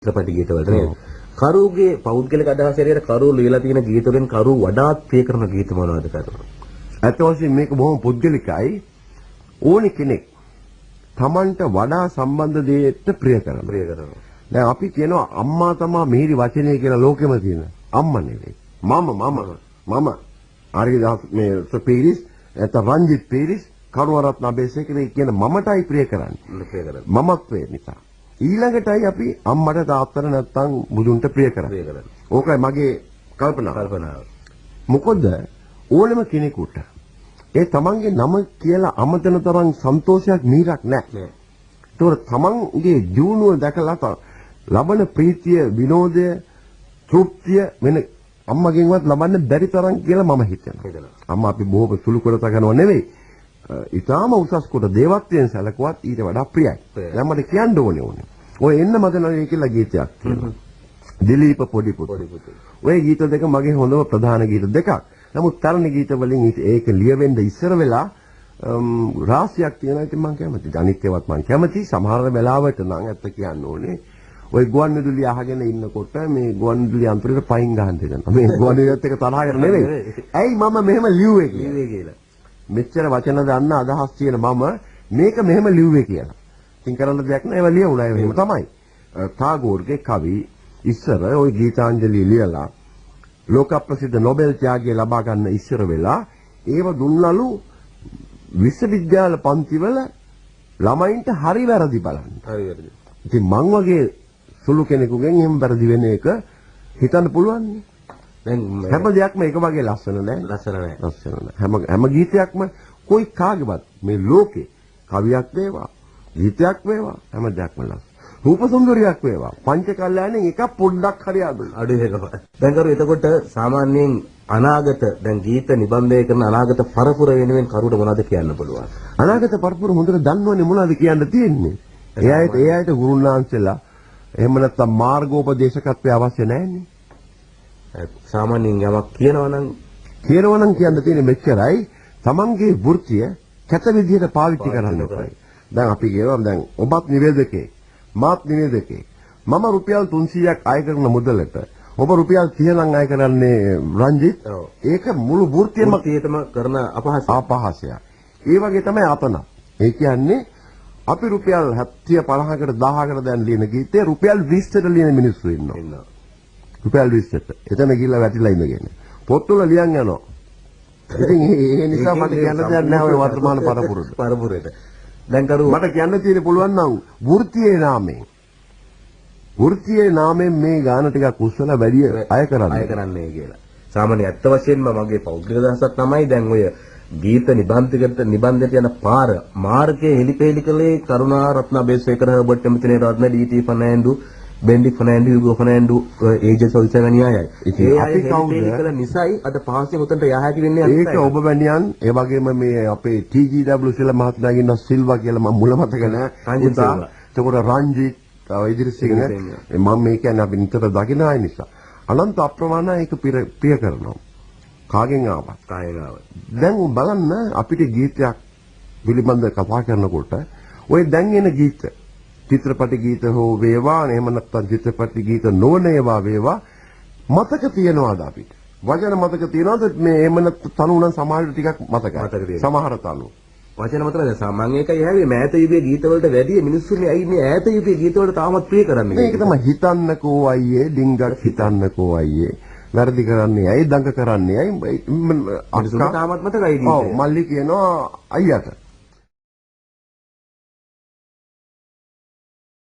චිත්‍රපට ගීත වලට නේද? කරුගේ පෞද්ගලික අදහස හැටියට කරු ලියලා තියෙන ගීත වලින් කරු වඩාත් ප්‍රිය කරන ගීත මොනවද කරු? අත වශයෙන් මේක බොහොම පුද්ගලිකයි. ඕනි කෙනෙක් Tamanට වඩා සම්බන්ධ දෙයට ප්‍රිය කරනවා. දැන් අපි කියනවා අම්මා තමයි මිහිරි වචනේ කියලා ලෝකෙම තියෙන. අම්මා නෙවෙයි. මම ආරිදාස් මේ සුපීරිස් නැත්නම් රංජිත් පීරිස් කරුවරත්න අබේසේකර කියන මමටයි ප්‍රිය කරන්නේ. මමත්වේ නිසා. ඊළඟටයි අපි අම්මට තාත්තට නැත්නම් බුදුන්ට ප්‍රිය කරන්නේ. ඕකයි මගේ කල්පනාව. මොකද ඕනම කෙනෙකුට ඒ තමන්ගේ නම කියලා අමතන තරම් සන්තෝෂයක් මීරක් නැහැ. ඒතකොට තමන්ගේ ජීවණය දැකලා ලබන ප්‍රීතිය, විනෝදය, තෘප්තිය වෙන අම්මගෙන්වත් ලබන්න බැරි තරම් කියලා මම හිතනවා. අම්මා අපි බොහොම සුළු කරත ගන්නව නෙවෙයි. ඊටාම උසස් කොට දේවත්වයෙන් සැලකුවත් ඊට වඩා ප්‍රියයි. දැන් මට කියන්න ඕනේ. ඔය එන්න මදනලේ කියලා ගීතයක් තියෙනවා. දිලීප පොඩි පුතු. ඔය ගීත දෙක මගේ හොඳම ප්‍රධාන ගීත දෙකක්. නමුත් තරණ ගීත වලින් ඒක ලියවෙන්න ඉස්සර වෙලා රාශියක් තියෙනවා. ඉතින් මම කැමතියි. අනිත් ඒවාත් මම කැමතියි. සමහර වෙලාවට නම් ඇත්ත කියන්න ඕනේ. ඔය ගුවන් විදුලිය අහගෙන ඉන්නකොට මේ ගුවන් විදුලිය අන්තරේ පයින් ගහන්න දෙනවා. මේ ගුවන් විදුලියත් එක්ක තරහ කර නෙවෙයි. ඇයි මම මෙහෙම ලිව්වේ කියලා. මෙච්චර වචන දන්න අදහස් තියෙන මම මේක මෙහෙම ලිව්වේ කියලා. ඉතින් කරන්න දෙයක් නෑ. ඒවා ලියුණා. එහෙම තමයි. ටාගෝර්ගේ කවි ඉස්සර ওই ගීතාංජලි ලියලා ලෝක ප්‍රසිද්ධ නොබෙල් ත්‍යාගය ලබා ගන්න ඉස්සර වෙලා ඒව දුන්නලු විශ්වවිද්‍යාල පන්තිවල ළමයින්ට හරි වැරදි බලන්න. හරි වැරදි. ඉතින් මං වගේ සුළු කෙනෙකුගෙන් එහෙම වැරදි වෙන එක හිතන්න පුළුවන් නේ. දැන් හැම දෙයක්ම එක වගේ ලස්සන නෑ. හැම ගීතයක්ම કોઈ කාගේවත් මේ ලෝකේ කවියක් වේවා, ගීතයක් වේවා හැම දෙයක්ම ලස්සන. රූප සුන්දරියක් වේවා. පංච කල්යාණෙන් එකක් පොඩ්ඩක් හරි අඩු වෙනවා. දැන් කරු එතකොට සාමාන්‍යයෙන් අනාගත දැන් ගීත නිබන්ධය කරන අනාගත පරපුර වෙනුවෙන් කරුට මොනවද කියන්න පුළුවන්? අනාගත පරපුර හොඳට දන්නවනේ මොනවද කියන්න තියෙන්නේ. ඒ අයට ගුරුනාන්සලා එහෙම නැත්නම් මාර්ගෝපදේශකත්වය අවශ්‍ය නැහැනේ. සාමාන්‍යයෙන් යමක් කියනවා නම් කියන්න තියෙන්නේ මෙච්චරයි. තමන්ගේ වෘත්තිය කැත විදිහට පාවිච්චි කරන්න ඕනේ. දැන් අපි කියනවා දැන් ඔබත් නිවේදකයෙක්, මාත් නිවේදකයෙක්. මම රුපියල් 300ක් අය කරන මුදලට ඔබ රුපියල් 30 නම් අය කරන්නේ රංජිත්. ඒක මුළු වෘත්තියම කරන අපහාසයක්. ඒ වගේ තමයි අතන. ඒ කියන්නේ අපි රුපියල් 70 50කට 1000කට දැන් ලියන ගීතේ රුපියල් 20ට ලියන මිනිස්සු ඉන්නවා. රුපියල් 20ට. එතන ගිහිල්ලා වැටිලා ඉඳගෙන. පොත්වල ලියන් යනවා. ඉතින් ඒ නිසා මට කියන්න දෙයක් නැහැ ඔය වර්තමාන පරපුරේට. දැන් කරු මට කියන්න තියෙන පුළුවන් නම් වෘත්තියේ නාමයෙන් මේ ගාන ටිකක් උස්සලා වැඩි අය කරන්නේ කියලා. සාමාන්‍ය ඇත්ත වශයෙන්ම මගේ පෞද්ගලික අදහසක් තමයි දැන් ඔය ගීත නිබන්ධයට යන මාර්ගයේ හෙලිපෙලි කලේ කරුණාරත්න අබේසේකර හර්බර්ට් එම්තිනේ රත්න ඩීටී ෆර්නෑන්ඩු බෙන්ඩි ෆර්නෑන්ඩු යුගෝ ෆර්නෑන්ඩු ඒජස් ඔල්සෙවැනි අයයි. ඉතින් අපි කවුද නිසයි අද පහසෙන් උතන්ට යහ හැකි වෙන්නේ ඒක ඔබ වැනියන් ඒ වගේම මේ අපේ TGW සිල්වා මහත්මයාගේ ඉන්න සිල්වා කියලා මම මුල මතක නැහැ. රංජිත් සිල්වා. එතකොට රංජිත් ඉදිරිසිංහ මම මේ කියන්නේ අපි නිතර දකින අය නිසා අනන්ත අප්‍රමාණ ඒක ප්‍රිය කරනවා. කාගෙන් ආවත්. දැන් බලන්න අපිට ගීතයක් පිළිබඳව කතා කරනකොට ওই දැන් එන ගීත චිත්‍රපට ගීත හෝ වේවා එහෙම නැත්නම් චිත්‍රපට ගීත නොවන ඒවා වේවා මතක තියනවාද අපිට? වචන මතක තියනවාද? මේ එහෙම නැත්නම් තනු නම් සමහර ටිකක් මතකයි. සමහර තනු වචන මතක නැහැ. මම ඒකයි හැවේ මෑත යුගයේ ගීත වලට වැඩිය මිනිස්සුනේ ඇයි මේ ඈත යුගයේ ගීත වලට තාමත් ප්‍රිය කරන්නේ? මේක තමයි හිතන්නකෝ අයියේ ඩිංගක් හිතන්නකෝ අයියේ වැරදි කරන්නේ ඇයි දඟ කරන්නේ ඇයි අක්කා තාමත් මතකයි ගීතය. ඔව් මල්ලි කියනවා අයියට